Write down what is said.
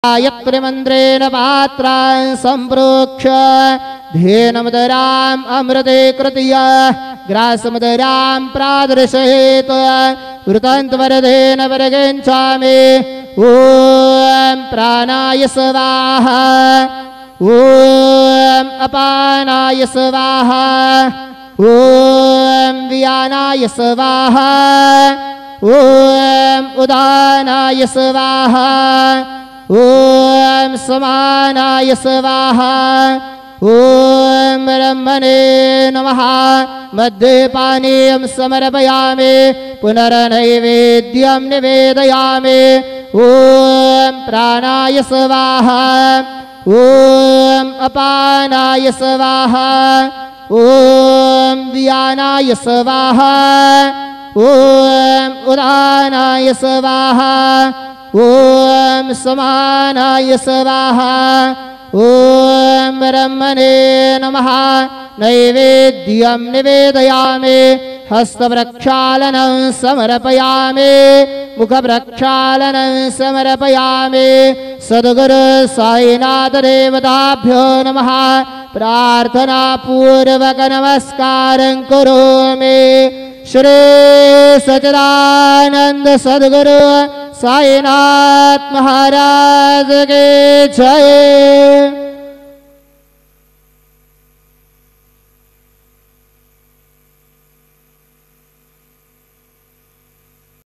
यत्रिमन्त्रेण पात्रान् सम्प्रोक्ष धेनुमदराम् अमृते कृत्य ग्रासमदरां प्रादर्शयेत् वृतान्तवरदेन वरगच्छामि। ॐ प्राणाय स्वाहा ॐ अपानाय स्वाहा ॐ व्यानाय स्वाहा ॐ उदानाय स्वाहा ॐ समानाय स्वाहा ॐ ब्रह्मणे नमः। मद्यपानीयं समर्पयामि पुनर्नैवेद्यं निवेदयामि। ॐ प्राणाय स्वाहा ॐ अपानाय स्वाहा ॐ व्यानाय स्वाहा ॐ उदानाय स्वाहा ॐ समानाय स्वाहा ॐ ब्रह्मणे नमः। नैवेद्यं निवेदयामि हस्तप्रक्षालनं समर्पयामि मुखप्रक्षालनं समर्पयामि। सद्गुरु साईनाथ देवताभ्यो नमः। प्रार्थना पूर्वक नमस्कारं करोमि। श्री सच्चिदानंद सद्गुरु साईनाथ महाराज के जय।